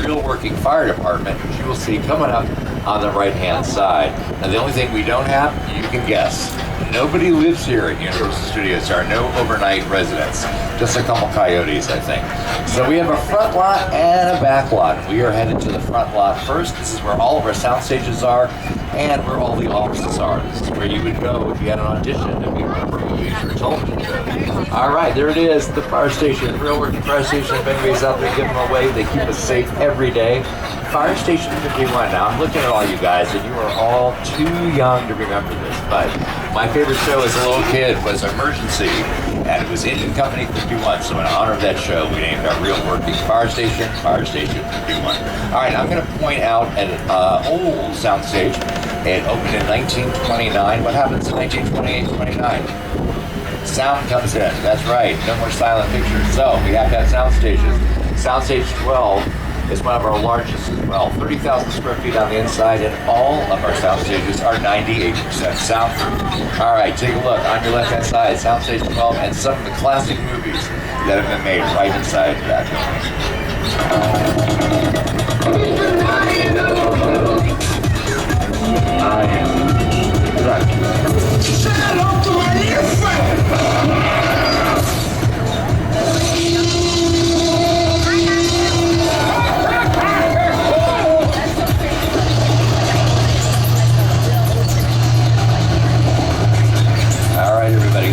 real working fire department, which you will see coming up on the right-hand side. Now, the only thing we don't have, you can guess. Nobody lives here at Universal Studios. There are no overnight residents. Just a couple coyotes, I think. So we have a front lot and a back lot. We are headed to the front lot first. This is where all of our sound stages are and where all the offices are. This is where you would go if you had an audition to be one of our movies or television shows. All right, there it is, the fire station, real working fire station. If anybody's out there giving them away, they keep us safe every day. Fire Station 51. Now, I'm looking at all you guys, and you are all too young to remember this, but my favorite show as a little kid was Emergency, and it was Engine Company 51, so in honor of that show, we named our real working fire station, Fire Station 51. All right, I'm going to point out an old soundstage. It opened in 1929. What happens in 1928-29? Sound comes in. That's right. No more silent pictures. So we have to have sound stages. Soundstage 12 is one of our largest as well. 30,000 square feet on the inside, and all of our sound stages are 98% soundproof. All right, take a look on your left-hand side, Soundstage 12, and some of the classic movies that have been made right inside that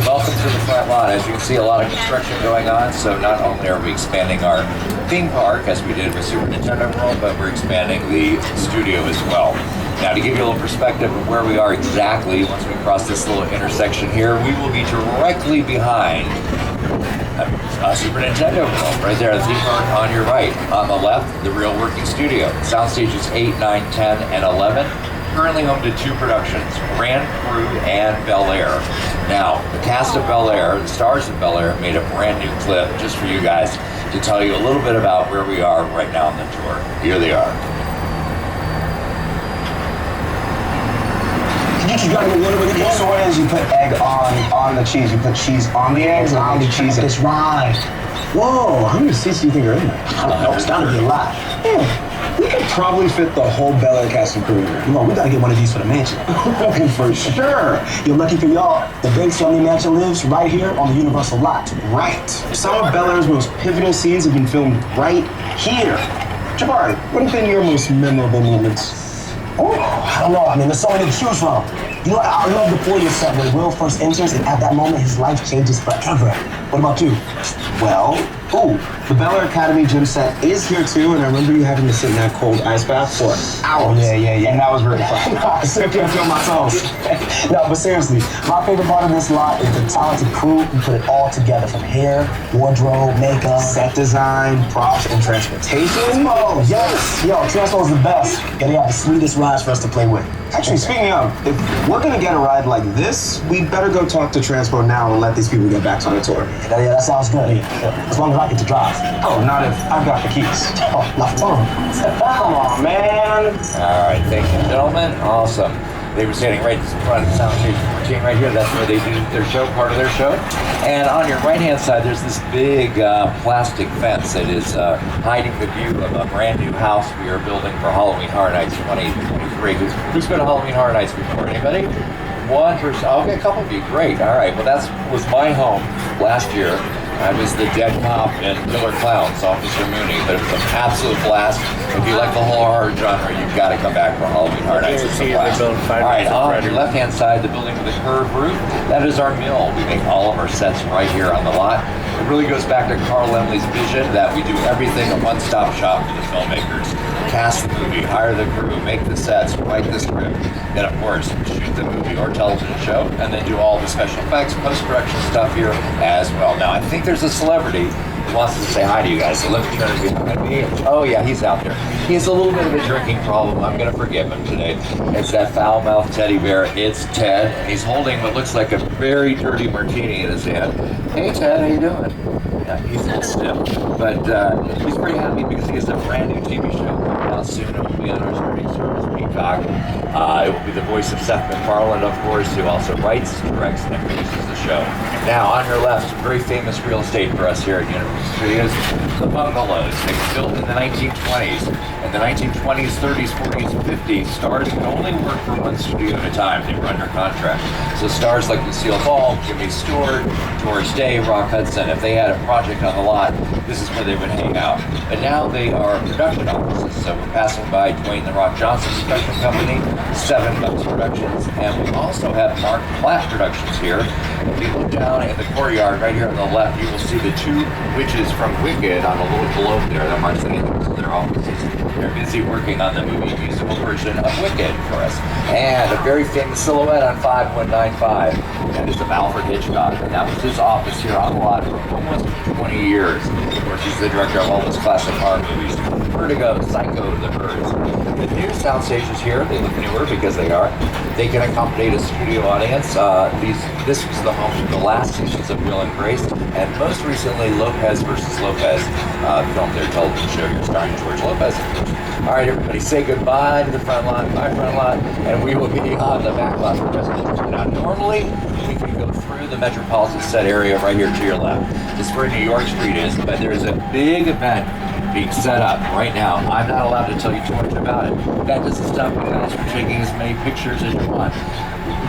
Welcome to the front lot. As you can see, a lot of construction going on, so not only are we expanding our theme park, as we did with Super Nintendo World, but we're expanding the studio as well. Now, to give you a little perspective of where we are exactly, once we cross this little intersection here, we will be directly behind Super Nintendo World, right there, the theme park on your right. On the left, the real working studio. Sound stages 8, 9, 10, and 11. Currently home to 2 productions, Grand Prix and Bel Air. Now, the cast of Bel Air, the stars of Bel Air, made a brand new clip just for you guys to tell you a little bit about where we are right now on the tour. Here they are. You got a little bit of cheese. So what is you put egg on the cheese? You put cheese on the eggs or on the cheese? That's right. Whoa, how many seats do you think are in there? It's gotta be a lot. Yeah. We could probably fit the whole Bel Air cast and crew in here. We gotta get one of these for the mansion. For sure. You're lucky for y'all. The Banks Family Mansion lives right here on the Universal lot. Right. Some of Bel Air's most pivotal scenes have been filmed right here. Jabari, what have been your most memorable moments? Oh, I don't know. I mean, there's so many to choose from. You know, I love the 40th set where Will first enters, and at that moment, his life changes forever. What about you? Well, the Bel Air Academy gym set is here too, and I remember you having to sit in that cold ice bath for hours. Yeah. And that was really fun. I still can't feel my toes. No, but seriously, my favorite part of this lot is the talented crew who put it all together, from hair, wardrobe, makeup, set design, props, and transportation. Oh, yes. Yo, Transpo is the best, and they have the sweetest rides for us to play with. Actually, speaking of, if we're gonna get a ride like this, we'd better go talk to Transpo now and let these people get back to the tour. Yeah, that sounds good. As long as I get to drive. Oh, not if I've got the keys. Oh, not fun. Come on, man. All right, thank you, gentlemen. Awesome. They were standing right in front of the Soundstage 14 right here. That's where they do their show, part of their show. And on your right-hand side, there's this big plastic fence that is hiding the view of a brand new house we are building for Halloween Horror Nights 2023. Who's been to Halloween Horror Nights before? Anybody? One person. Okay, a couple of you. Great. All right. Well, that was my home last year. I was the dead cop in Killer Clowns, Officer Mooney, but it was an absolute blast. If you like the whole horror genre, you've got to come back for Halloween Horror Nights. It's a blast. All right, on your left-hand side, the building with a curved roof, that is our mill. We make all of our sets right here on the lot. It really goes back to Carl Lemley's vision that we do everything a one-stop shop for the filmmakers. Cast the movie, hire the crew, make the sets, write the script, then of course shoot the movie or television show, and then do all the special effects, post-production stuff here as well. Now I think there's a celebrity who wants to say hi to you guys, so let me turn it behind me. Oh yeah, he's out there. He has a little bit of a drinking problem. I'm gonna forgive him today. It's that foul-mouthed teddy bear. It's Ted, and he's holding what looks like a very dirty martini in his hand. Hey Ted, how you doing? Yeah, he's a little stiff, but he's pretty happy because he has a brand new TV show. Now soon it will be on our streaming service, fact. It will be the voice of Seth MacFarlane, of course, who also writes, directs, and produces the show. Now, on your left, some very famous real estate for us here at Universal Studios, the bungalows. They were built in the 1920s. In the 1920s, 30s, 40s, and 50s, stars could only work for one studio at a time. They were under contract. So stars like Lucille Ball, Jimmy Stewart, George Day, Rock Hudson, if they had a project on the lot, this is where they would hang out. But now they are production offices. So we're passing by Dwayne "The Rock" Johnson's production company, Seven Bucks Productions, and we also have Mark Platt Productions here. If you look down in the courtyard right here on the left, you will see the two witches from Wicked on a little globe there that marks the entrance to their offices. They're busy working on the movie musical version of Wicked for us. And a very famous silhouette on 5195. That is of Alfred Hitchcock. And that was his office here on the lot for almost 20 years. Of course, he's the director of all those classic horror movies. Vertigo, Psycho, The Birds. The new sound stages here, they look newer because they are. They can accommodate a studio audience. This was the home to the last seasons of Will and Grace, and most recently Lopez versus Lopez, filmed their television show here starring George Lopez. All right, everybody, say goodbye to the front lot, bye front lot, and we will be on the back lot for just a minute. Now, normally we can go through the Metropolitan set area right here to your left. This is where New York Street is, but there is a big event being set up right now. I'm not allowed to tell you too much about it. That doesn't stop you guys from taking as many pictures as you want.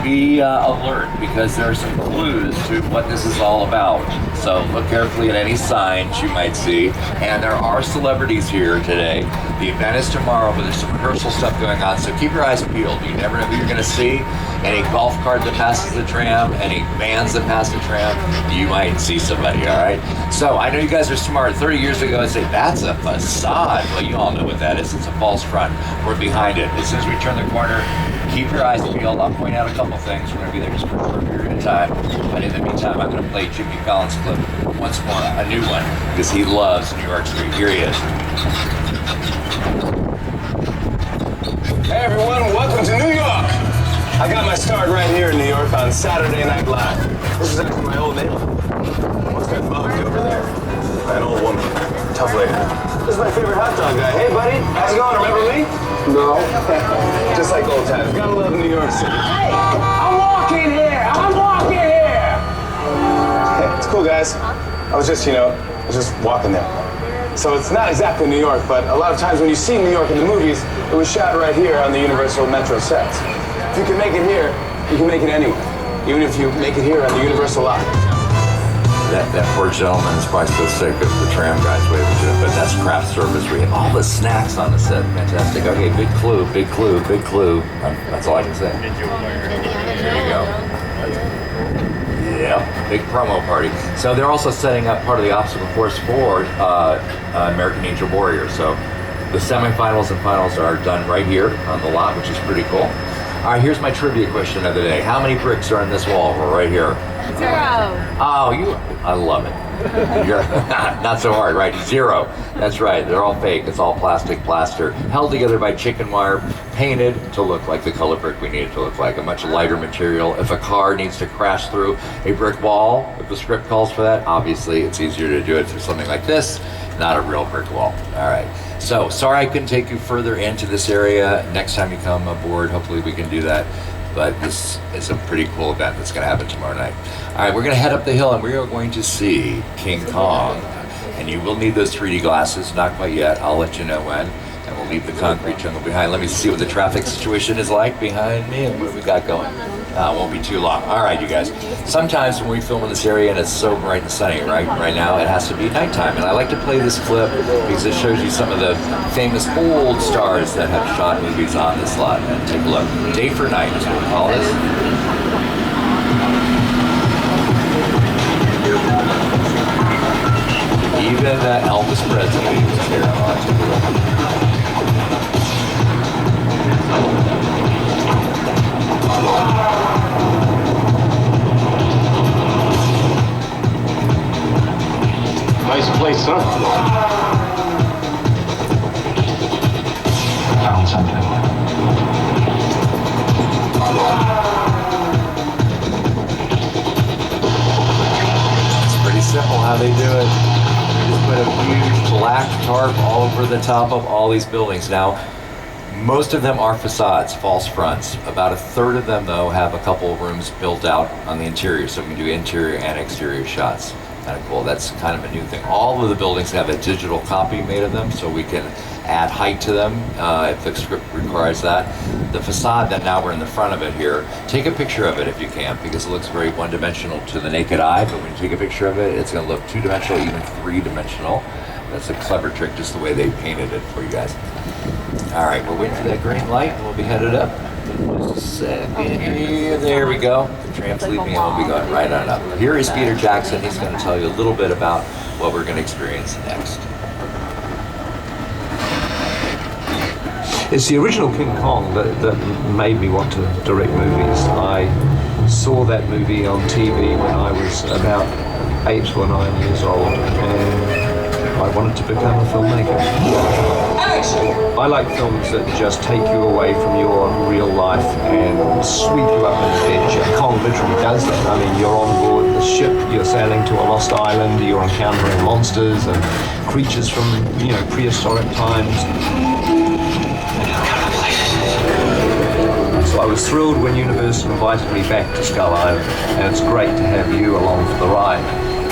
Be alert, because there are some clues to what this is all about. So look carefully at any signs you might see. And there are celebrities here today. The event is tomorrow, but there's some rehearsal stuff going on, so keep your eyes peeled. You never know who you're going to see. Any golf cart that passes the tram, any vans that pass the tram, you might see somebody, all right? So I know you guys are smart. 30 years ago, I'd say, that's a facade. Well, you all know what that is. It's a false front. We're behind it. As soon as we turn the corner, keep your eyes peeled. I'll point out a couple things. We're going to be there just for a short period of time. But in the meantime, I'm going to play Jimmy Fallon's clip once more, a new one, because he loves New York Street. Here he is. Hey everyone, welcome to New York! I got my start right here in New York on Saturday Night Live. This is actually my old neighborhood. What's that bugged over there? An old woman. Tough lady. This is my favorite hot dog guy. Hey buddy, how's it going? Remember me? No. Just like old times. Gotta love New York City. Hey, I'm walking here. I'm walking here. Hey, it's cool guys. I was just walking there. So it's not exactly New York, but a lot of times when you see New York in the movies, it was shot right here on the Universal Metro sets. If you can make it here, you can make it anywhere. Even if you make it here on the Universal lot. That poor gentleman is probably so sick of the tram guys waving to him, but that's craft service. We have all the snacks on the set. Fantastic. Okay, big clue, big clue, big clue. That's all I can say. There you go. Yeah, big promo party. So they're also setting up part of the obstacle course for American Ninja Warrior. So the semifinals and finals are done right here on the lot, which is pretty cool. All right, here's my trivia question of the day. How many bricks are in this wall? We're right here. 0. Oh, I love it. You're not so hard, right? 0. That's right. They're all fake. It's all plastic plaster, held together by chicken wire, painted to look like the color brick we need it to look like, a much lighter material. If a car needs to crash through a brick wall, if the script calls for that, obviously it's easier to do it through something like this, not a real brick wall. All right. So sorry I couldn't take you further into this area. Next time you come aboard, hopefully we can do that. But this is a pretty cool event that's going to happen tomorrow night. All right, we're going to head up the hill and we are going to see King Kong. And you will need those 3D glasses, not quite yet. I'll let you know when. And we'll leave the concrete jungle behind. Let me see what the traffic situation is like behind me and what we got going. It won't be too long. All right, you guys. Sometimes when we film in this area and it's so bright and sunny, right now, it has to be nighttime. And I like to play this clip because it shows you some of the famous old stars that have shot movies on this lot. And take a look. Day for night is what we call this. Even Elvis Presley was here. Take a look. Nice place, huh? Found something. It's pretty simple how they do it. They just put a huge black tarp all over the top of all these buildings. Now, Most of them are facades, false fronts. About a third of them, though, have a couple of rooms built out on the interior, so we can do interior and exterior shots. Kind of cool. That's kind of a new thing. All of the buildings have a digital copy made of them, so we can add height to them if the script requires that. The facade that now we're in the front of it here, take a picture of it if you can, because it looks very one-dimensional to the naked eye, but when you take a picture of it, it's going to look two-dimensional, even three-dimensional. That's a clever trick, just the way they painted it for you guys. All right, we're waiting for that green light, and we'll be headed up. Just a second here. There we go. The tram's leaving, and we'll be going right on up. Here is Peter Jackson. He's going to tell you a little bit about what we're going to experience next. It's the original King Kong that made me want to direct movies. I saw that movie on TV when I was about 8 or 9 years old, and I wanted to become a filmmaker. I like films that just take you away from your real life and sweep you up an adventure. Kong literally does that. I mean, you're on board the ship, you're sailing to a lost island, you're encountering monsters and creatures from, prehistoric times. So I was thrilled when Universal invited me back to Skull Island, and it's great to have you along for the ride.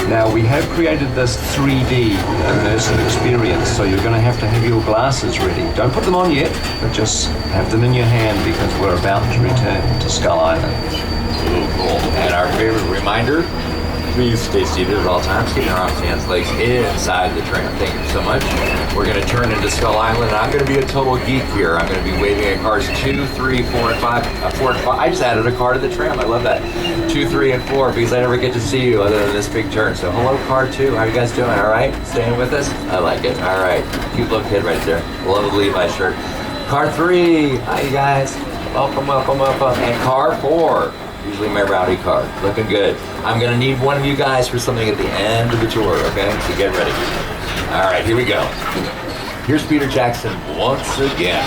Now, we have created this 3D immersive experience, so you're going to have your glasses ready. Don't put them on yet, but just have them in your hand because we're about to return to Skull Island. Cool. And our favorite reminder, please stay seated at all times, keeping our arms, hands, legs inside the tram. Thank you so much. We're going to turn into Skull Island, and I'm going to be a total geek here. I'm going to be waving at cars 2, 3, 4, and 5. 4 and 5. I just added a car to the tram. I love that. 2, 3, and 4 because I never get to see you other than this big turn. So hello, car 2. How are you guys doing? All right? Staying with us? I like it. All right. Cute little kid right there. Love the Levi shirt. Car 3. Hi, you guys. Welcome, welcome, welcome. And car 4. Usually my rowdy car. Looking good. I'm going to need one of you guys for something at the end of the tour, okay? So get ready. All right, here we go. Here's Peter Jackson once again.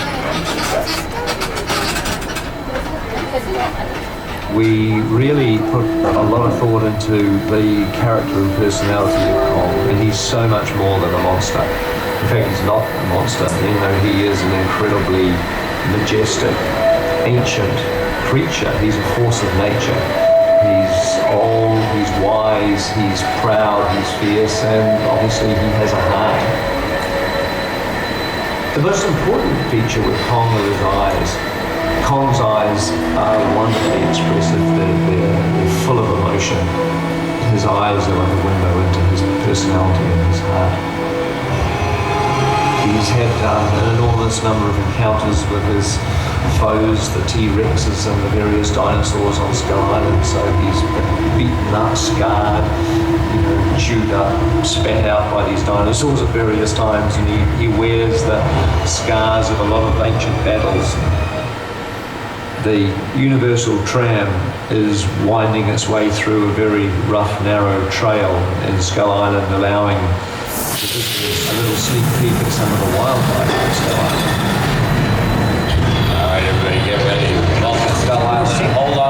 We really put a lot of thought into the character and personality of Kong, and he's so much more than a monster. In fact, he's not a monster. He is an incredibly majestic, ancient creature. He's a force of nature. He's old, he's wise, he's proud, he's fierce, and obviously he has a heart. The most important feature with Kong are his eyes. Kong's eyes are wonderfully expressive. They're full of emotion. His eyes are like a window into his personality and his heart. He's had an enormous number of encounters with his foes, the T-Rexes and the various dinosaurs on Skull Island, so he's been beaten up, scarred, chewed up, spat out by these dinosaurs at various times, and he wears the scars of a lot of ancient battles. The Universal Tram is winding its way through a very rough, narrow trail in Skull Island, allowing a little sneak peek at some of the wildlife in Skull Island. All right, everybody get ready. Welcome to Skull Island. Hold on.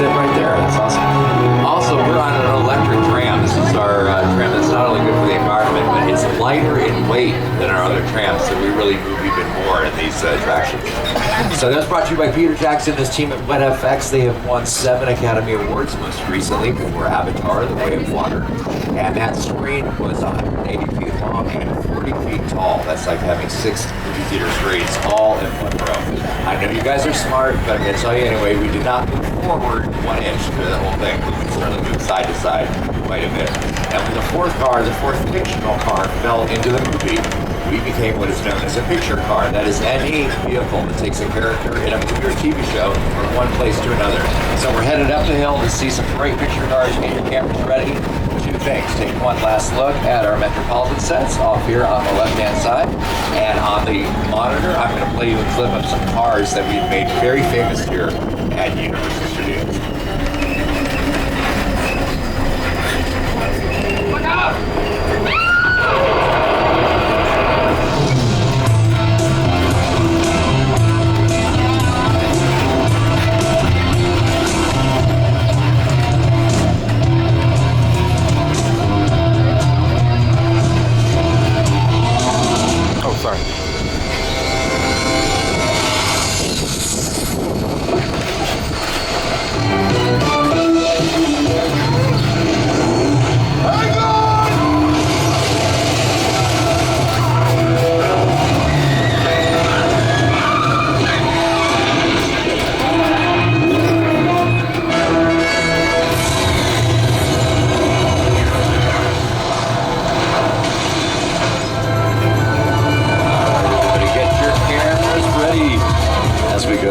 it right there. That's awesome. Also, we're on an electric tram. This is our tram that's not only good for the environment, but it's lighter in weight than our other trams, so we really move even more in these attractions. So that's brought to you by Peter Jackson and his team at WetFX. They have won 7 Academy Awards, most recently for Avatar, The Way of Water. And that screen was 180 feet long and 40 feet tall. That's like having 6 movie theater screens all in one row. I know you guys are smart, but I'm going to tell you anyway, we did not move forward 1 inch for the whole thing. We certainly moved side to side quite a bit. And when the fourth fictional car fell into the movie, we became what is known as a picture car. That is any vehicle that takes a character in a movie or TV show from one place to another. So we're headed up the hill to see some great picture cars. Get your cameras ready. 2 things. Take one last look at our Metropolitan sets off here on the left-hand side. And on the monitor, I'm going to play you a clip of some cars that we've made very famous here at Universal Studios. Look out!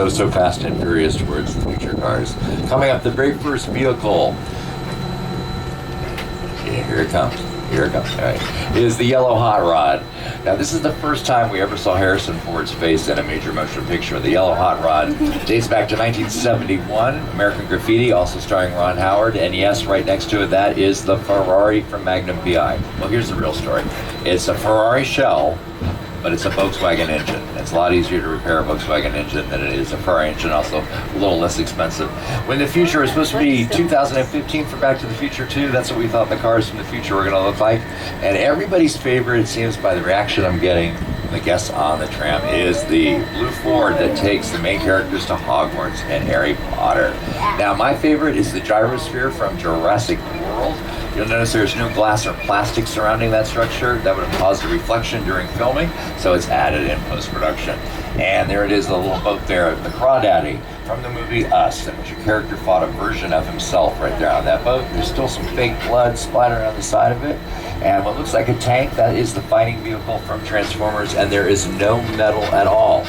So fast and furious towards the future cars. Coming up, the very first vehicle. Yeah, here it comes. Here it comes. All right. Is the yellow hot rod. Now, this is the first time we ever saw Harrison Ford's face in a major motion picture. The yellow hot rod dates back to 1971. American Graffiti, also starring Ron Howard. And yes, right next to it, that is the Ferrari from Magnum PI. Well, here's the real story. It's a Ferrari shell, but it's a Volkswagen engine. It's a lot easier to repair a Volkswagen engine than it is a Ferrari engine, also a little less expensive. When the future is supposed to be 2015 for Back to the Future 2, that's what we thought the cars from the future were gonna look like. And everybody's favorite, it seems by the reaction I'm getting from the guests on the tram, is the blue Ford that takes the main characters to Hogwarts and Harry Potter. Now, my favorite is the gyrosphere from Jurassic World. You'll notice there's no glass or plastic surrounding that structure. That would have caused a reflection during filming, so it's added in post-production. And there it is, the little boat there, the Crawdaddy from the movie Us, in which a character fought a version of himself right there on that boat. There's still some fake blood splattered on the side of it. And what looks like a tank, that is the fighting vehicle from Transformers, and there is no metal at all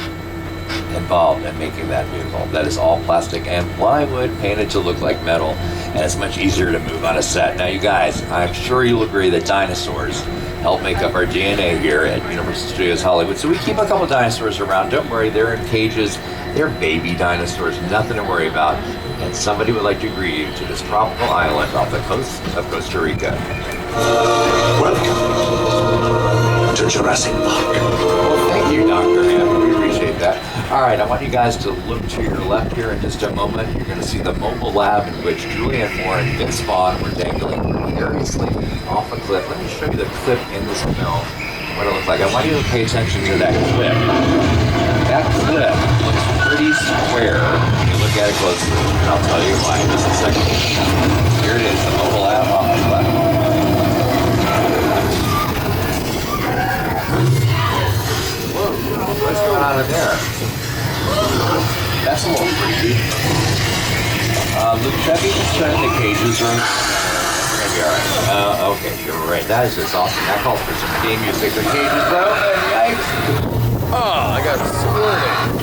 involved in making that vehicle. That is all plastic and plywood painted to look like metal, and it's much easier to move on a set. Now, you guys, I'm sure you'll agree that dinosaurs help make up our DNA here at Universal Studios Hollywood. So we keep a couple dinosaurs around. Don't worry, they're in cages. They're baby dinosaurs, nothing to worry about. And somebody would like to greet you to this tropical island off the coast of Costa Rica. Welcome to Jurassic Park. Well, thank you, Dr. Man. We appreciate that. All right, I want you guys to look to your left here in just a moment. You're going to see the mobile lab in which Julianne Moore and Vince Vaughn were dangling precariously off a cliff. Let me show you the clip in this film, what it looks like. I want you to pay attention to that clip. That clip looks pretty square when you look at it closely, and I'll tell you why in just a second. Here it is, the mobile lab off the left. Whoa, what's going on in there? That's a little creepy. Luke, Chevy, just check the cages room. We're gonna be alright. Okay, you're right. That is just awesome. That calls for some theme music. The cages open. Yikes! Oh, I got squirted.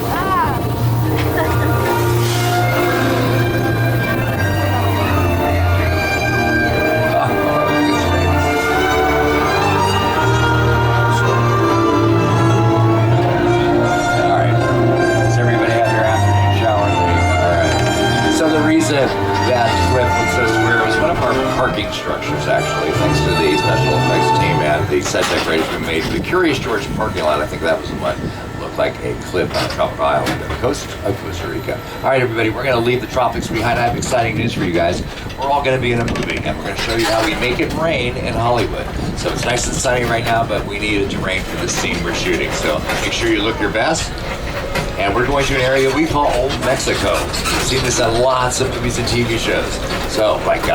That clip was so square. It was one of our parking structures, actually, thanks to the special effects team and the set decorators we made. The Curious George parking lot, I think that was what looked look like a cliff on a tropical island on the coast of Costa Rica. All right, everybody, we're going to leave the tropics behind. I have exciting news for you guys. We're all going to be in a movie, and we're going to show you how we make it rain in Hollywood. So it's nice and sunny right now, but we need it to rain for the scene we're shooting. So make sure you look your best. And we're going to an area we call Old Mexico. You've seen this in lots of movies and TV shows. So, like,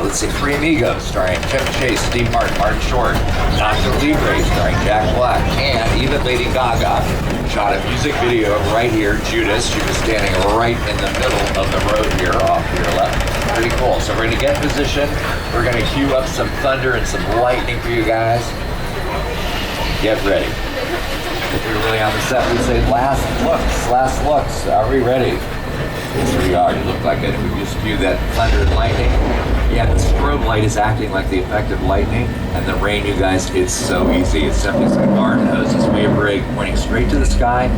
let's say Three Amigos, starring Chevy Chase, Steve Martin, Martin Short, Nacho Libre, starring Jack Black, and even Lady Gaga shot a music video right here, Judas. She was standing right in the middle of the road here, off to your left. Pretty cool. So we're going to get in position. We're going to cue up some thunder and some lightning for you guys. Get ready. If we're really on the set, we say last looks. Are we ready? Yes, we are. You look like it. We just view that thunder and lightning. Yeah, the strobe light is acting like the effect of lightning, and the rain, you guys, it's so easy. It's simply some garden hoses. We have a ray pointing straight to the sky,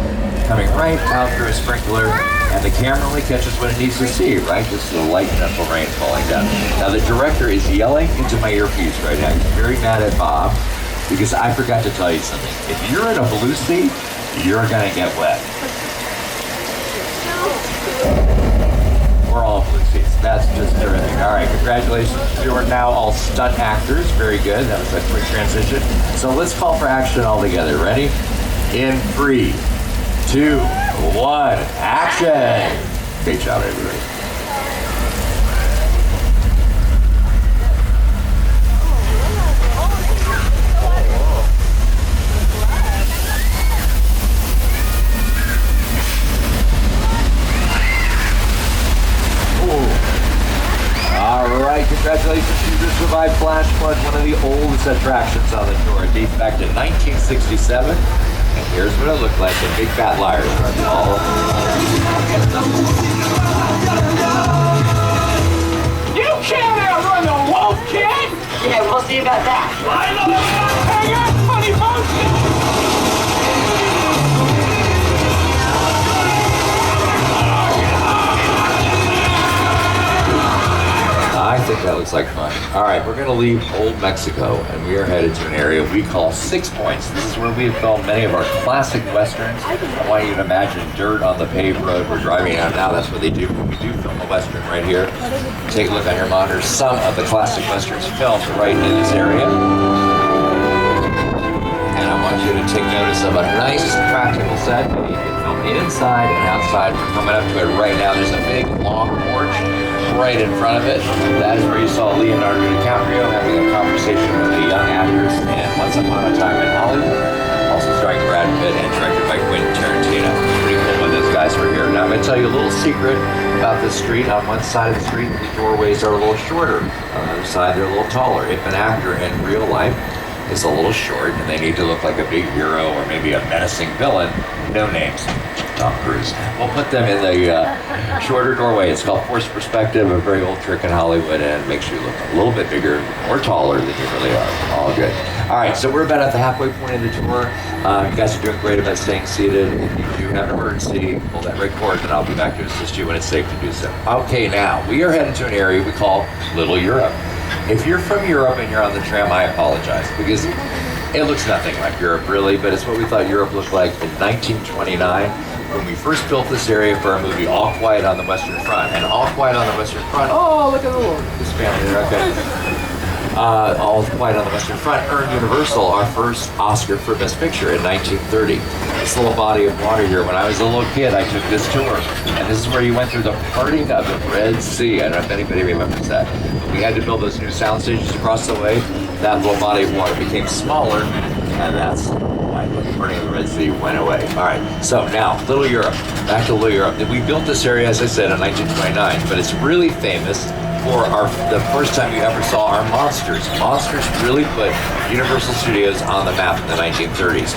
coming right out through a sprinkler, and the camera only catches what it needs to see, right? Just the light and the rain falling down. Now, the director is yelling into my earpiece right now. He's very mad at Bob, because I forgot to tell you something. If you're in a blue seat, you're gonna get wet. We're all blue seats. That's just everything. All right, congratulations. You are now all stunt actors. Very good. That was a quick transition. So let's call for action all together. Ready? In 3, 2, 1, action! Great job, everybody. Congratulations, you just survived Flash Flood, one of the oldest attractions on the tour. It dates back to 1967. And here's what it looked like in Big Fat Liars. You can't outrun the wolf, kid! Yeah, we'll see about that. Hang on, funny folks! I think that looks like fun. All right, we're gonna leave Old Mexico and we are headed to an area we call 6 Points. This is where we have filmed many of our classic Westerns. I want you to imagine dirt on the paved road. We're driving out now, that's what they do when we do film a Western right here. Take a look on your monitors. Some of the classic Westerns filmed right in this area. And I want you to take notice of a nice practical set. You can film inside and outside. We're coming up to it right now. There's a big long porch right in front of it. That is where you saw Leonardo DiCaprio having a conversation with the young actors in Once Upon a Time in Hollywood. Also starring Brad Pitt and directed by Quentin Tarantino. Pretty cool when those guys were here. Now I'm going to tell you a little secret about this street. On one side of the street, the doorways are a little shorter. On the other side, they're a little taller. If an actor in real life is a little short and they need to look like a big hero or maybe a menacing villain, no names. Tom Cruise. We'll put them in the shorter doorway. It's called forced perspective, a very old trick in Hollywood, and makes you look a little bit bigger or taller than you really are. All good. All right, so we're about at the halfway point of the tour. You guys are doing great about staying seated. If you do have an emergency, pull that red cord, and I'll be back to assist you when it's safe to do so. Okay, now we are heading to an area we call Little Europe. If you're from Europe and you're on the tram, I apologize, because it looks nothing like Europe, really, but it's what we thought Europe looked like in 1929 when we first built this area for our movie All Quiet on the Western Front. And All Quiet on the Western Front, oh, look at this family there, okay. All Quiet on the Western Front earned Universal our first Oscar for Best Picture in 1930. This little body of water here, when I was a little kid, I took this tour, and this is where you went through the parting of the Red Sea. I don't know if anybody remembers that. But we had to build those new sound stages across the way. That little body of water became smaller, and that's why the parting of the Red Sea went away. All right, so now, Little Europe. Back to Little Europe. We built this area, as I said, in 1929, but it's really famous for the first time you ever saw our monsters. Monsters really put Universal Studios on the map in the 1930s.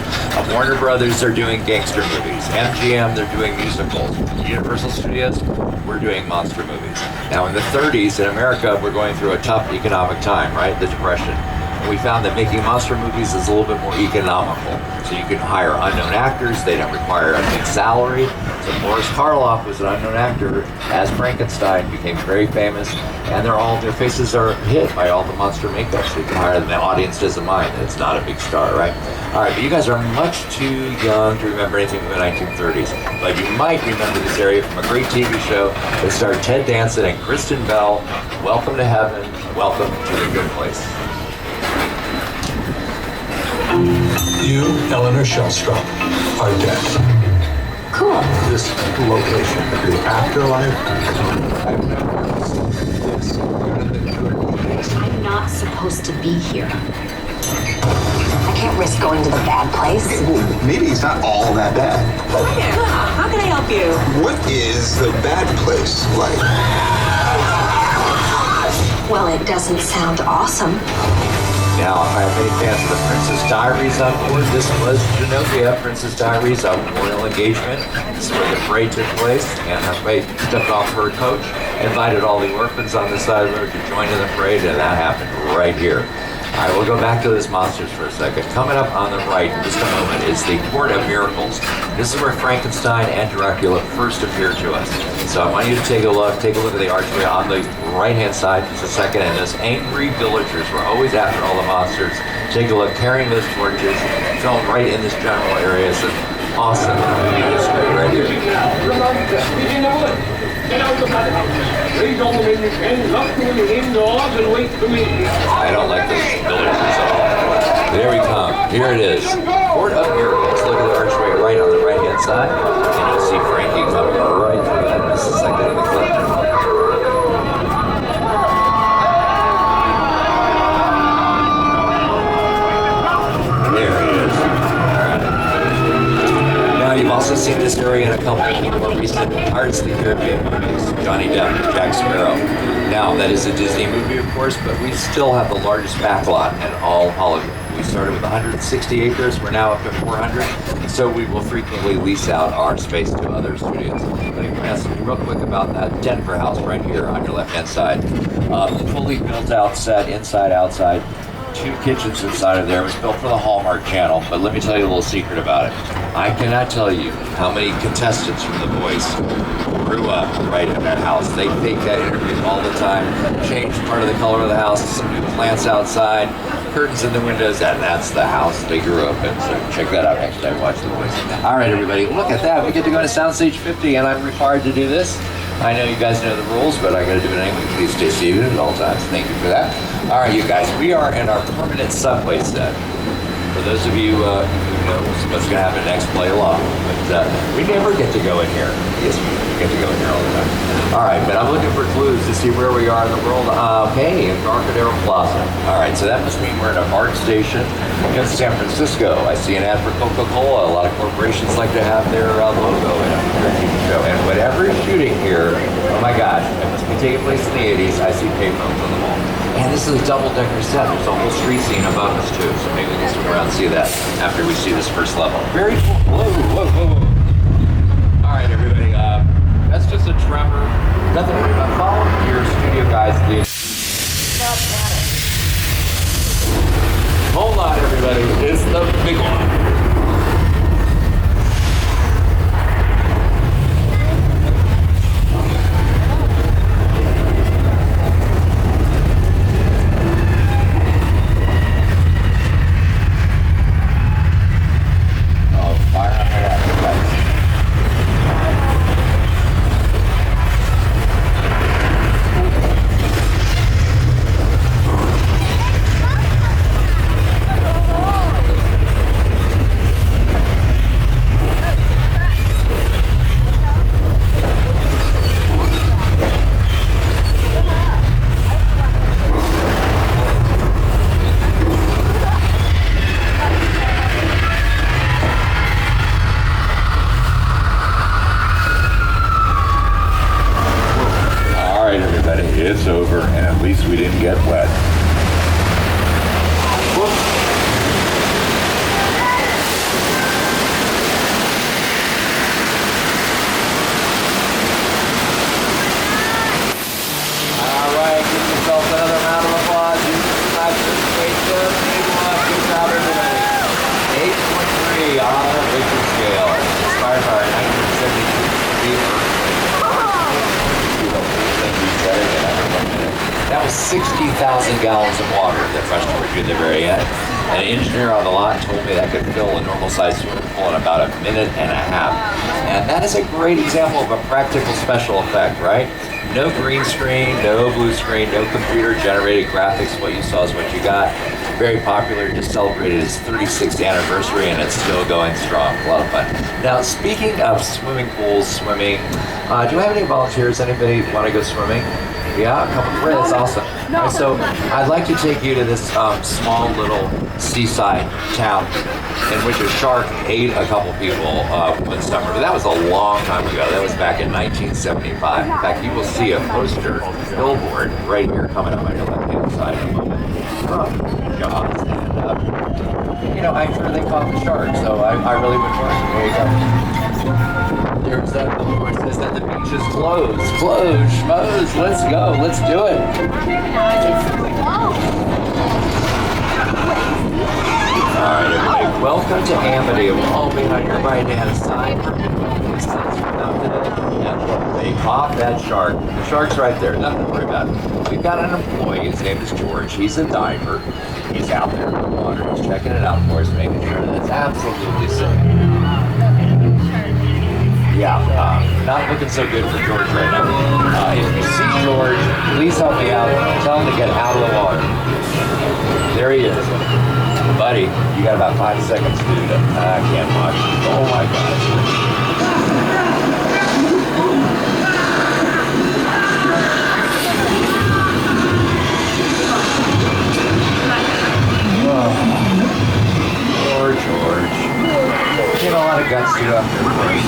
Warner Brothers, they're doing gangster movies. MGM, they're doing musicals. Universal Studios, we're doing monster movies. Now in the 30s in America, we're going through a tough economic time, right? The Depression. We found that making monster movies is a little bit more economical. So you can hire unknown actors, they don't require a big salary. So Boris Karloff was an unknown actor as Frankenstein, became very famous, and their faces are hit by all the monster makeup, so you can hire them. The audience doesn't mind. It's not a big star, right? All right, but you guys are much too young to remember anything from the 1930s. But you might remember this area from a great TV show that starred Ted Danson and Kristen Bell. Welcome to heaven. Welcome to the good place. You, Eleanor Shellstrop, are dead. Cool. This location, the afterlife. I'm not supposed to be here. I can't risk going to the bad place. Well, maybe it's not all that bad. How can I help you? What is the bad place like? Well, it doesn't sound awesome. Now, if I have any fans of the Princess Diaries on board, this was Genovia, Princess Diaries, a royal engagement. This is where the parade took place, and her maid stepped off her coach, invited all the orphans on the side of the road to join in the parade, and that happened right here. All right, we'll go back to those monsters for a second. Coming up on the right in just a moment is the Court of Miracles. This is where Frankenstein and Dracula first appeared to us. So I want you to take a look at the archway on the right-hand side just a second, and those angry villagers were always after all the monsters. Take a look, carrying those torches, filmed right in this general area. It's an awesome movie history right here. Get out of the house. Please don't leave your pen. Lock them indoors and wait for me. I don't like those villagers at all. There we come. Here it is. Court of Miracles. Look at the archway right on the right-hand side, and you'll see Frankie coming right through that. This is like in the clip. There he is. All right. Now you've also seen this area in a couple of more recent Pirates of the Caribbean movies. Johnny Depp and Jack Sparrow. Now that is a Disney movie, of course, but we still have the largest backlot in all Hollywood. We started with 160 acres. We're now up to 400. So we will frequently lease out our space to other studios. Let me ask you real quick about that Denver house right here on your left-hand side. Fully built out set, inside, outside. 2 kitchens inside of there. It was built for the Hallmark Channel, but let me tell you a little secret about it. I cannot tell you how many contestants from The Voice grew up right in that house. They fake that interview all the time, change part of the color of the house, some new plants outside, curtains in the windows, and that's the house they grew up in. So check that out next time. Watch The Voice. All right, everybody, look at that. We get to go to Soundstage 50, and I'm required to do this. I know you guys know the rules, but I got to do it anyway. Please stay seated at all times. Thank you for that. All right, you guys, we are in our permanent subway set. For those of you who know what's going to happen next, play along. But we never get to go in here. Yes, we get to go in here all the time. All right, but I'm looking for clues to see where we are in the world. Okay, Embarcadero Plaza. All right, so that must mean we're in a BART station in San Francisco. I see an ad for Coca-Cola. A lot of corporations like to have their logo in their TV show. And whatever is shooting here, oh my gosh, it must be taking place in the 80s. I see payphones on the wall. And this is a double-decker set. There's a whole street scene above us, too. So maybe we can swim around and see that after we see this first level. Very cool. Whoa, whoa, whoa, whoa. All right, everybody. That's just a tremor. Nothing to worry about. Follow your studio guys. Not panic. Hold on, everybody. It's the big one. It's over, and at least we didn't get wet. All right, give yourself another round of applause. You can smash this face up. 60,000 gallons of water that rushed toward you at the very end. An engineer on the lot told me that could fill a normal-sized swimming pool in about 1.5 minutes. And that is a great example of a practical special effect, right? No green screen, no blue screen, no computer-generated graphics. What you saw is what you got. Very popular, just celebrated its 36th anniversary, and it's still going strong. A lot of fun. Now, speaking of swimming pools, swimming, do I have any volunteers? Anybody want to go swimming? Yeah, a couple. Great, that's awesome. No. So I'd like to take you to this small little seaside town in which a shark ate a couple people one summer. But that was a long time ago. That was back in 1975. In fact, you will see a poster billboard right here coming up on your left-hand side in a moment. Jaws stand up. You know, I'm sure they caught the shark, so I really would worry. There you go. There's that billboard says that the beach is closed. Closed, schmoes. Let's go. Let's do it. All right, everybody. Welcome to Amity. We'll all be on your right-hand side. They caught that shark. The shark's right there. Nothing to worry about. We've got an employee. His name is George. He's a diver. He's out there in the water. He's checking it out for us, making sure that it's absolutely safe. Yeah, not looking so good for George right now. If you see George, please help me out. Tell him to get out of the water. There he is. Buddy, you got about 5 seconds to do that. I can't watch. Oh my gosh. Poor George. He had a lot of guts to go up there first.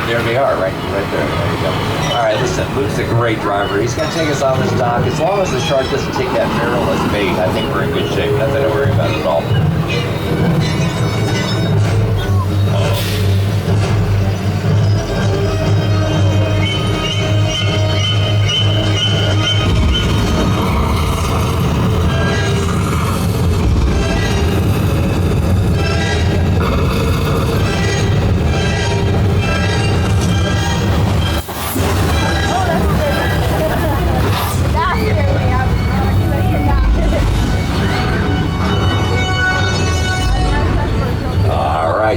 There they are, right there. There you go. All right, listen, Luke's a great driver. He's going to take us on this dock. As long as the shark doesn't take that barrel as bait, I think we're in good shape. Nothing to worry about at all.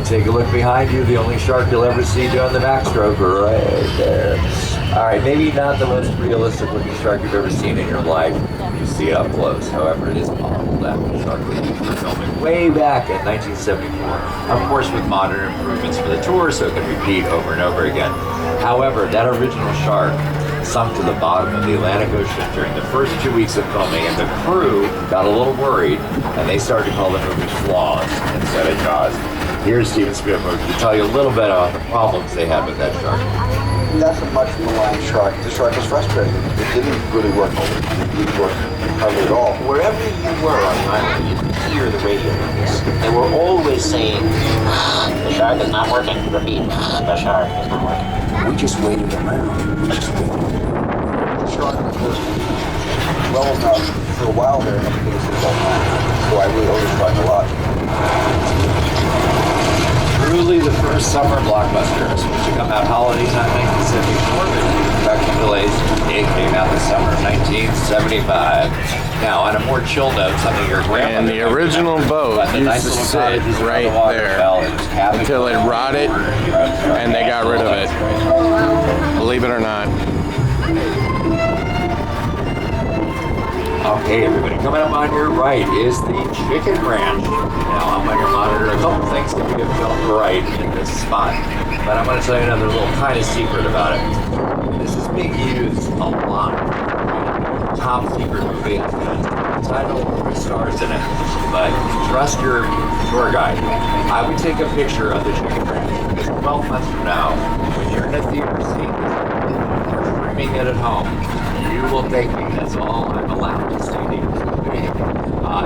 Take a look behind you. The only shark you'll ever see doing the backstroke right there. All right, maybe not the most realistic looking shark you've ever seen in your life. You see it up close. However, it is modeled after the shark we used for filming way back in 1974. Of course, with modern improvements for the tour, so it can repeat over and over again. However, that original shark sunk to the bottom of the Atlantic Ocean during the first 2 weeks of filming, and the crew got a little worried, and they started to call the movie Flaws instead of Jaws. Here's Steven Spielberg to tell you a little bit about the problems they had with that shark. That's a much maligned shark. The shark was frustrated. It didn't really work over. It didn't work hardly at all. Wherever you were on the island, you could hear the radio waves. They were always saying, the shark is not working. Repeat, the shark is not working. We just waited around. The shark was well enough for a while there, and because it felt fine. So I really owed the shark a lot. Truly the first summer blockbuster. It was supposed to come out holiday time 1974, but due to production delays, it came out this summer 1975. Now, on a more chill note, something your grandmother... And the original boat used to sit right there until it rotted, and they got rid of it. Believe it or not. Okay, everybody, coming up on your right is the Chicken Ranch. Now, I'm on your monitor. A couple things that we have filmed right in this spot, but I'm going to tell you another little kind of secret about it. This is being used a lot. Top secret movie. I don't know who stars in it, but trust your tour guide. I would take a picture of the Chicken Ranch because 12 months from now, when you're in a theater scene or streaming it at home, you will thank me. That's all I'm allowed to say to you.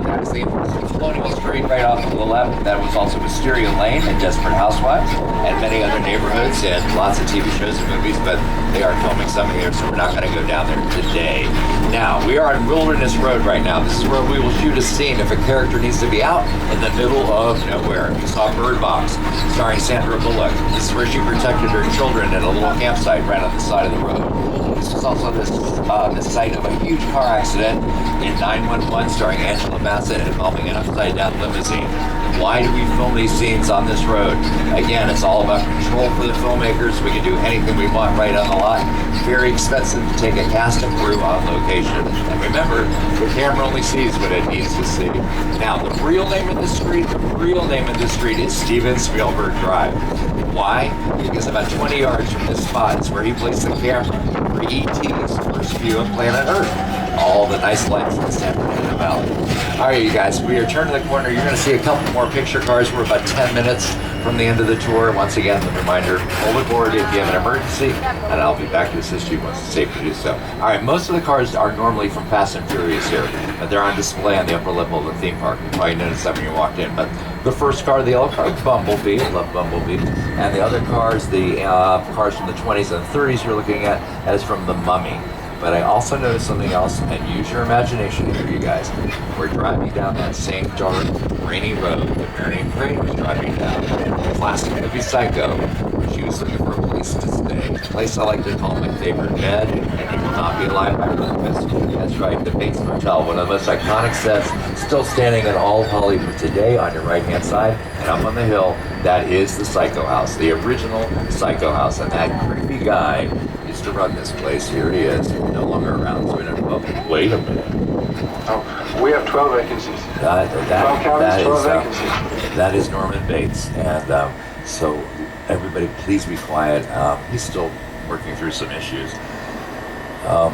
That is the Colonial Street right off to the left. That was also Wisteria Lane and Desperate Housewives and many other neighborhoods and lots of TV shows and movies, but they are filming something there, so we're not going to go down there today. Now, we are on Wilderness Road right now. This is where we will shoot a scene if a character needs to be out in the middle of nowhere. You saw Bird Box, starring Sandra Bullock. This is where she protected her children at a little campsite right on the side of the road. is also the site of a huge car accident in 911 starring Angela Bassett involving an upside-down limousine. Why do we film these scenes on this road? Again, it's all about control for the filmmakers. We can do anything we want right on the lot. Very expensive to take a cast and crew on location. And remember, the camera only sees what it needs to see. Now, the real name of this street is Steven Spielberg Drive. Why? Because about 20 yards from this spot is where he placed the camera for E.T.'s first view of planet Earth. All the nice lights in the San Fernando Valley. All right, you guys, we are turning the corner. You're going to see a couple more picture cars. We're about 10 minutes from the end of the tour. Once again, the reminder, pull the board if you have an emergency, and I'll be back to assist you once it's safe to do so. All right, most of the cars are normally from Fast and Furious here, but they're on display on the upper level of the theme park. You probably noticed that when you walked in, but the first car, the yellow car, Bumblebee, I love Bumblebee, and the other cars, the cars from the 20s and 30s you're looking at, that is from The Mummy. But I also noticed something else, and use your imagination here, you guys. We're driving down that same dark, rainy road that Marion Crane was driving down in the classic movie Psycho, where she was looking for a place to stay. A place I like to call my favorite bed, and you will not be alive by breakfast. That's right, the Bates Motel, one of the most iconic sets, still standing in all of Hollywood today on your right-hand side, and up on the hill, that is the Psycho House, the original Psycho House, and that creepy guy used to run this place. Here he is, no longer around, so we don't know. Wait a minute. Oh, we have 12 vacancies. 12 counties, 12 vacancies. That is Norman Bates, and so everybody please be quiet. He's still working through some issues. Oh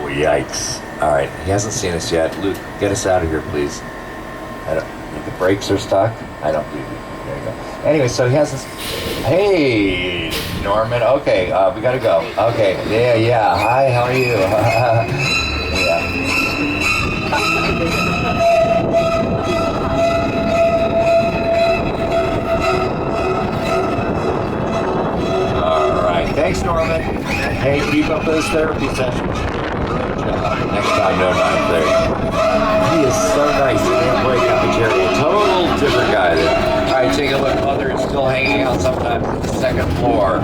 yikes. All right, he hasn't seen us yet. Luke, get us out of here, please. The brakes are stuck. I don't believe you. There you go. Anyway, so he hasn't. Hey, Norman. Okay, we gotta go. Okay, yeah. Hi, how are you? Yeah. All right. Thanks, Norman. Hey, keep up those therapy sessions. Next time, no 9:30. He is so nice. He didn't break cafeteria. Total different guy there. All right, take a look. Mother is still hanging out sometimes at the second floor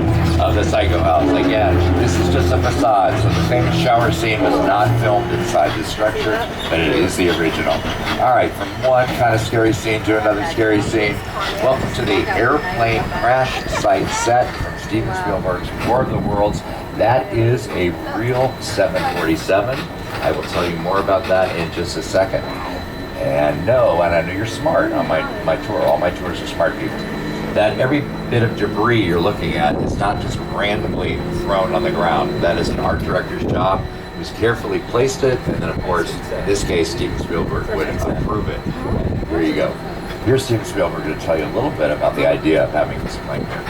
of the Psycho House. Again, this is just a facade, so the famous shower scene was not filmed inside the structure, but it is the original. All right, from one kind of scary scene to another scary scene. Welcome to the airplane crash site set from Steven Spielberg's War of the Worlds. That is a real 747. I will tell you more about that in just a second. And I know you're smart on my tour. All my tours are smart people. That every bit of debris you're looking at is not just randomly thrown on the ground. That is an art director's job. Who's carefully placed it, and then of course, in this case, Steven Spielberg would approve it. Here you go. Here's Steven Spielberg to tell you a little bit about the idea of having this plane here.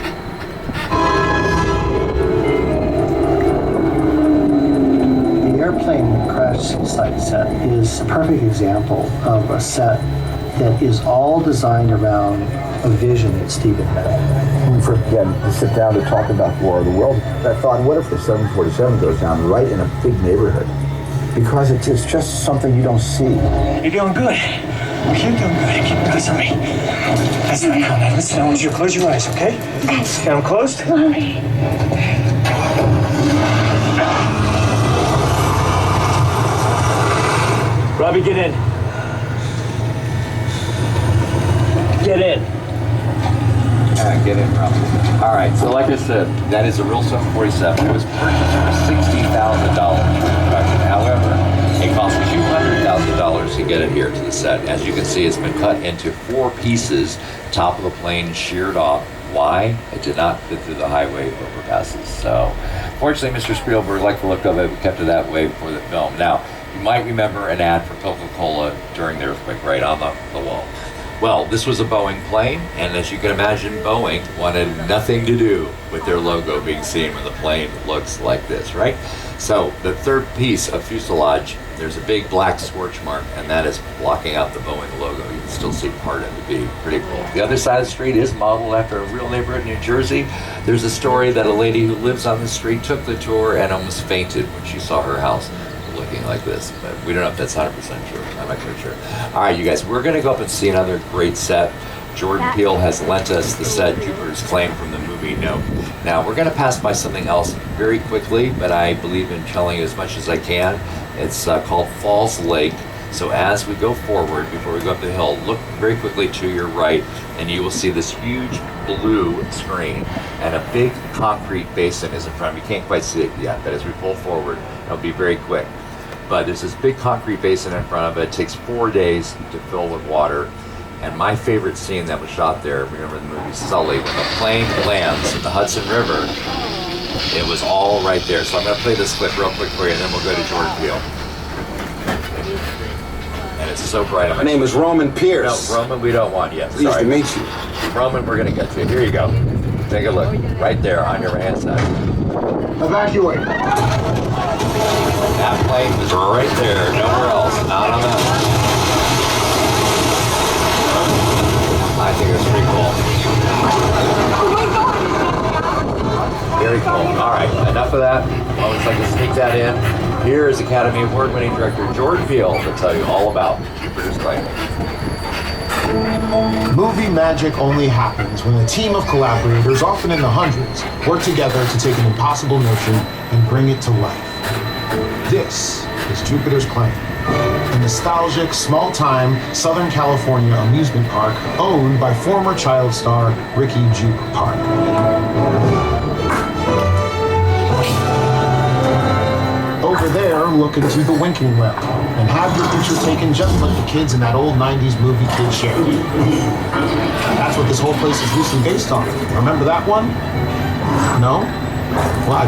Airplane crash site set is a perfect example of a set that is all designed around a vision that Steven had. When we first began to sit down to talk about War of the World, I thought, what if the 747 goes down right in a big neighborhood? Because it's just something you don't see. You're doing good. You're doing good. Keep your eyes on me. That's right. Now listen, I want you to close your eyes, okay? Got them closed? Robbie, get in. Get in. Get in, Robbie. All right, so like I said, that is a real 747. It was purchased for $60,000 for production. However, it cost $200,000 to get it here to the set. As you can see, it's been cut into 4 pieces. Top of the plane sheared off. Why? It did not fit through the highway overpasses. So, fortunately, Mr. Spielberg liked the look of it. We kept it that way for the film. Now, you might remember an ad for Coca-Cola during the earthquake right on the wall. Well, this was a Boeing plane, and as you can imagine, Boeing wanted nothing to do with their logo being seen when the plane looks like this, right? So the third piece of fuselage, there's a big black scorch mark, and that is blocking out the Boeing logo. You can still see part of it being pretty cool. The other side of the street is modeled after a real neighborhood in New Jersey. There's a story that a lady who lives on the street took the tour and almost fainted when she saw her house looking like this, but we don't know if that's 100% true. I'm not quite sure. All right, you guys, we're going to go up and see another great set. Jordan Peele has lent us the set Jupiter's Claim from the movie Nope. Now we're going to pass by something else very quickly, but I believe in telling you as much as I can. It's called Falls Lake. So as we go forward, before we go up the hill, look very quickly to your right, and you will see this huge blue screen, and a big concrete basin is in front of you. You can't quite see it yet, but as we pull forward, it'll be very quick. But there's this big concrete basin in front of it. It takes 4 days to fill with water. And my favorite scene that was shot there, remember the movie Sully, when the plane lands in the Hudson River, it was all right there. So I'm going to play this clip real quick for you, and then we'll go to Jordan Field. And it's so bright. My name is Roman Pierce. No, Roman, we don't want yet. Pleased to meet you. Roman, we're going to get to you. Here you go. Take a look. Right there on your right hand side. Evacuate. That plane was right there, nowhere else, not on that. I think it's pretty cool. Very cool. All right, enough of that. Always like to sneak that in. Here is Academy Award-winning director Jordan Field to tell you all about Jupiter's Claim. Movie magic only happens when a team of collaborators, often in the hundreds, work together to take an impossible notion and bring it to life. This is Jupiter's Claim, a nostalgic, small-time Southern California amusement park owned by former child star Ricky Jupe Park. Over there, look into the winking well and have your picture taken just like the kids in that old 90s movie Kid Share. That's what this whole place is loosely based on. Remember that one? No? Why?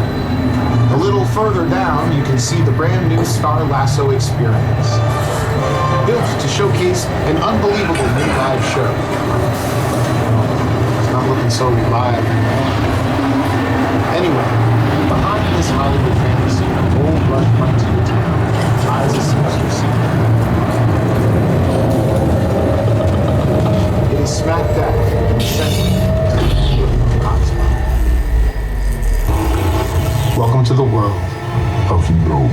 A little further down, you can see the brand new Star Lasso experience. Built to showcase an unbelievable new live show. It's not looking so live. Anyway, behind this Hollywood fantasy of old rush frontier town lies a sinister secret. It is smack dab in the center of the hotspot. Welcome to the world of no.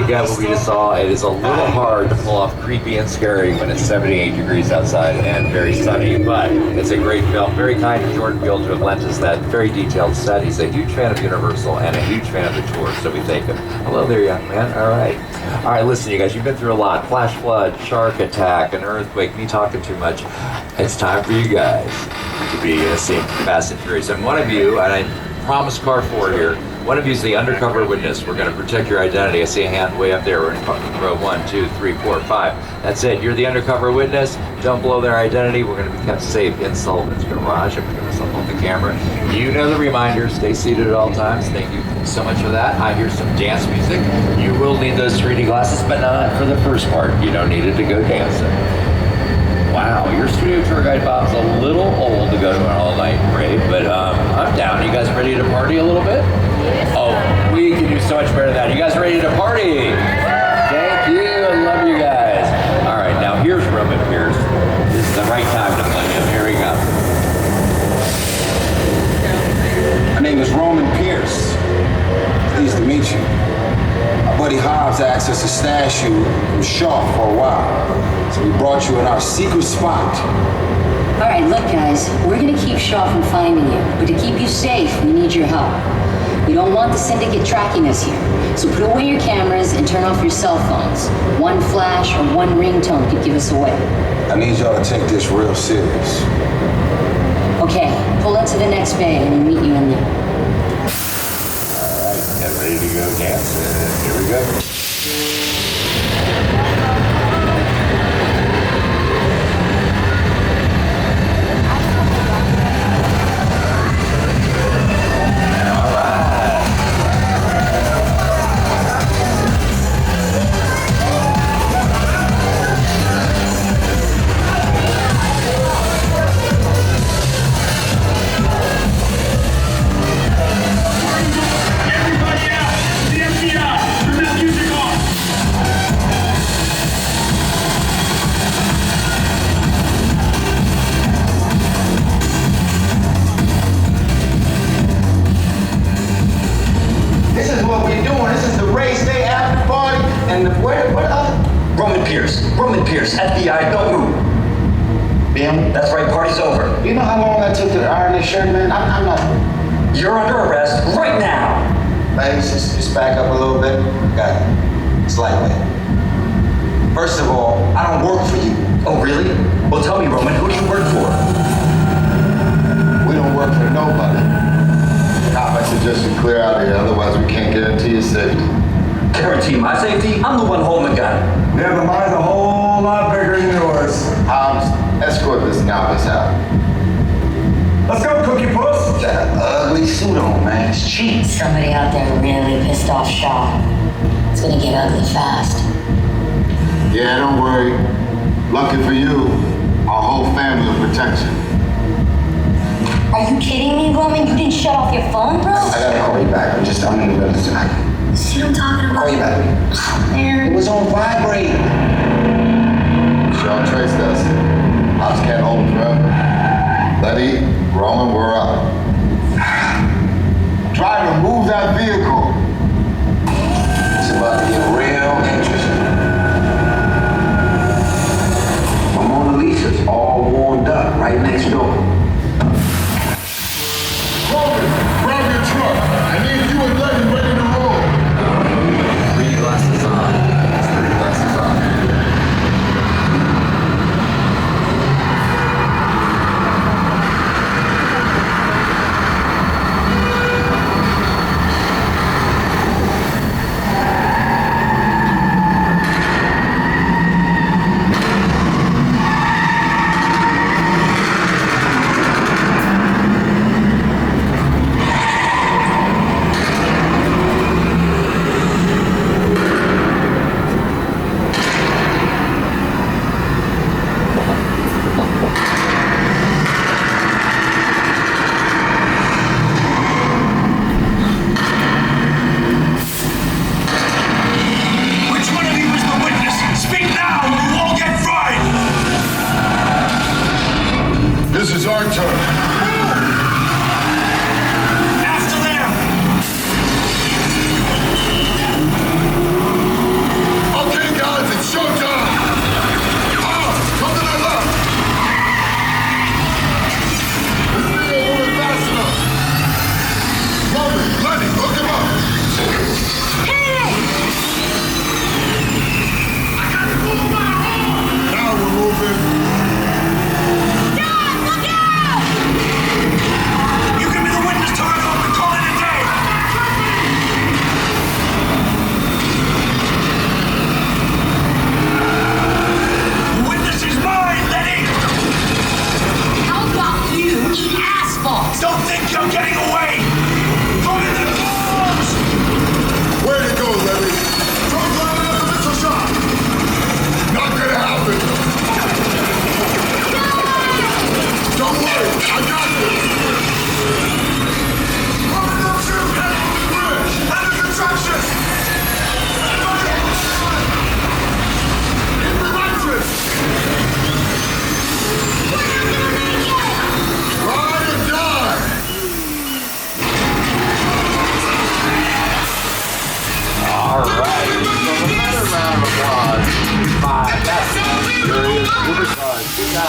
What we just saw, it is a little hard to pull off creepy and scary when it's 78 degrees outside and very sunny, but it's a great film. Very kind of Jordan Field to have lent us that very detailed set. He's a huge fan of Universal and a huge fan of the tour, so we thank him. Hello there, young man. All right, listen, you guys, you've been through a lot. Flash flood, shark attack, an earthquake, me talking too much. It's time for you guys to be in a scene Fast and Furious. And one of you, and I promise car 4 here, one of you is the undercover witness. We're going to protect your identity. I see a hand way up there. We're in row 1, 2, 3, 4, 5. That's it. You're the undercover witness. Don't blow their identity. We're going to be kept safe in Sullivan's garage. I'm going to stop on the camera. You know the reminder. Stay seated at all times. Thank you so much for that. I hear some dance music. You will need those 3D glasses, but not for the first part. You don't need it to go dancing. Wow, your studio tour guide Bob's a little old to go to an all-night parade, but I'm down. You guys ready to party a little bit? Oh, we can do so much better than that. You guys ready to party? Thank you. I love you guys. All right, now here's Roman Pierce. This is the right time to play him. Here we go. My name is Roman Pierce. Pleased to meet you. My buddy Hobbs asked us to stash you from Shaw for a while, so we brought you in our secret spot. All right, look, guys, we're gonna keep Shaw from finding you, but to keep you safe, we need your help. We don't want the syndicate tracking us here, so put away your cameras and turn off your cell phones. One flash or one ringtone could give us away. I need y'all to take this real serious. Okay, pull into the next bay and we'll meet you in there. All right, get ready to go dance. Here we go. Damn. That's right, party's over. You know how long I took to iron this shirt, man? I'm not. You're under arrest right now. Ladies, just back up a little bit. Got it. It's lightweight. First of all, I don't work for you. Oh, really? Well, tell me, Roman, who do you work for? We don't work for nobody. Cop, I suggest you clear out of here, otherwise we can't guarantee your safety. Guarantee my safety? I'm the one holding the gun. Never mind, a whole lot bigger than yours. Hobbs, escort this novice out. Let's go, Cookie Puss. That ugly suit on, man. It's cheap. Somebody out there really pissed off Shaw. It's gonna get ugly fast. Yeah, don't worry. Lucky for you, our whole family will protect you. Are you kidding me, Roman? You didn't shut off your phone, bro? I gotta call you back. I'm in the middle of tonight. See what I'm talking about? Call you back. Man. It was on vibrate. Y'all traced us. Hobbs can't hold him forever. Letty, Roman, we're up. Try to move that vehicle. It's about to get real interesting. My Mona Lisa's all warmed up right next door. Roman, grab your truck. I need you and Letty ready to roll. 3 glasses on. 3 glasses on.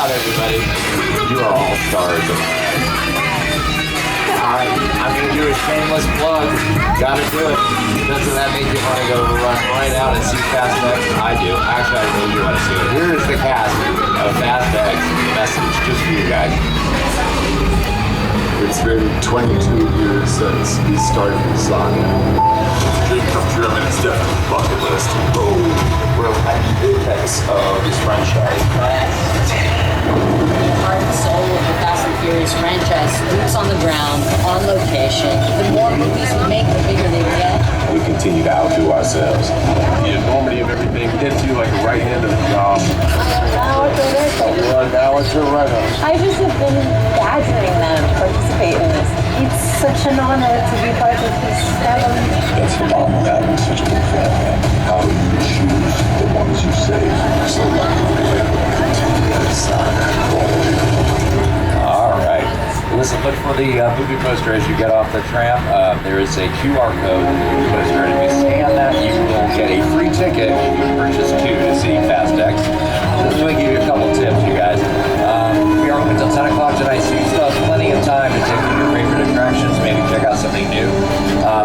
out, everybody. You are all stars of mine. Alright, I'm going to do a shameless plug. Gotta do it. Doesn't that make you want to go run right out and see Fast X? I do. Actually, I really do want to see it. Here is the cast of Fast X message just for you guys. It's been 22 years since we started the saga. Dream come true, I mean, it's definitely bucket list. Oh, we're at the apex of this franchise. Heart and soul of the Fast and Furious franchise, boots on the ground, on location. The more movies we make, the bigger they get. We continue to outdo ourselves. The enormity of everything hits you like a right hand of the job. Now it's a Now it's your right hand. I just have been badgering them to participate in this. It's such an honor to be part of this family. That's the problem with having such a good family. How do you choose the ones you save? So lucky to be able to continue that saga. All right. Listen, look for the movie poster as you get off the tram. There is a QR code in the movie poster, and if you scan that, you will get a free ticket if you purchase 2 to see Fast X. Just want to give you a couple tips, you guys. tonight, so you still have plenty of time to take your favorite attractions, maybe check out something new.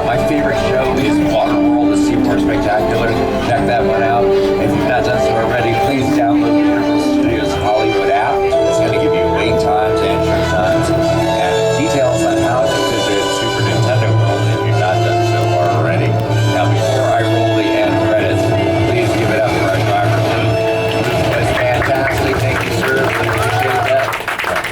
My favorite show is Waterworld, the Seaport Spectacular. Check that one out. If you've not done so already, please download the Universal Studios Hollywood app. It's going to give you wait times and show times and details on how to visit Super Nintendo World if you've not done so already. Now, before I roll the end credits, please give it up for our driver, Luke. Luke was fantastic. Thank you, sir. Appreciate that.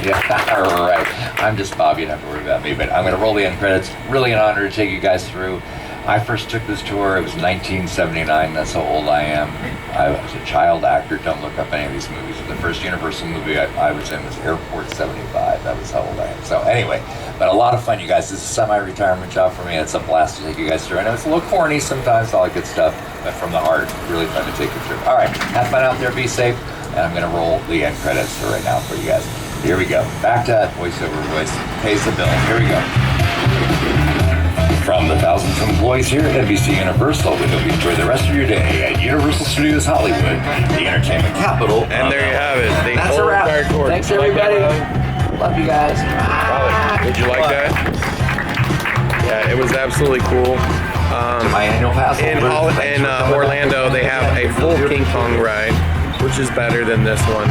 Yeah, all right. I'm just Bob. You don't have to worry about me, but I'm going to roll the end credits. Really an honor to take you guys through. I first took this tour, it was 1979, that's how old I am. I was a child actor, don't look up any of these movies. The first Universal movie I was in was Airport 75, that was how old I am. So anyway, but a lot of fun, you guys. This is a semi-retirement job for me. It's a blast to take you guys through. I know it's a little corny sometimes, all that good stuff, but from the heart, really fun to take you through. All right, have fun out there, be safe, and I'm gonna roll the end credits for right now for you guys. Here we go, back to voiceover voice, pays the bill, here we go. From the thousands of employees here at NBC Universal, we hope you enjoy the rest of your day at Universal Studios Hollywood, the entertainment capital. And there you have it. That's a wrap. Thanks, everybody. Love you guys. Did you like that? Yeah, it was absolutely cool. My annual pass. In Orlando, they have a full King Kong ride, which is better than this one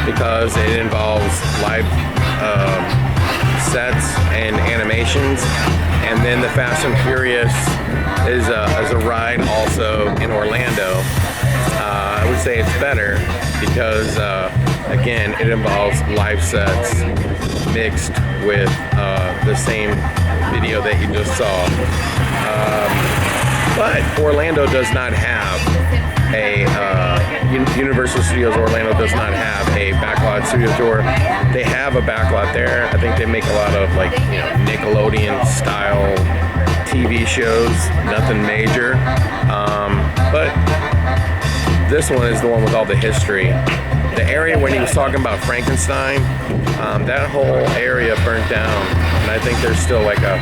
because it involves live sets and animations. And then the Fast and Furious is a ride also in Orlando. I would say it's better because, again, it involves live sets mixed with the same video that you just saw. But Orlando does not have Universal Studios Orlando does not have a backlot studio tour. They have a backlot there. I think they make a lot of Nickelodeon style TV shows, nothing major. But this one is the one with all the history. The area when he was talking about Frankenstein, that whole area burnt down. And I think there's still like a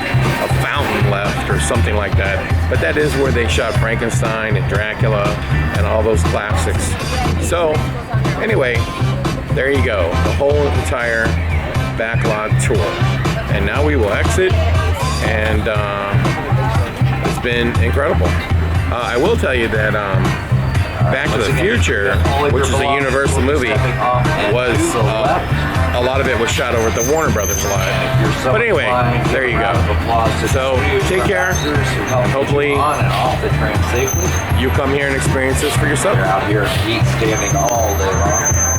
fountain left or something like that. But that is where they shot Frankenstein and Dracula and all those classics. So anyway, there you go. The whole entire backlot tour. And now we will exit, and it's been incredible. I will tell you that Back to the Future, which is a Universal movie, was a lot of it was shot over at the Warner Brothers lot. But anyway, there you go. So take care, and hopefully you come here and experience this for yourself. You're out here heat standing all day long.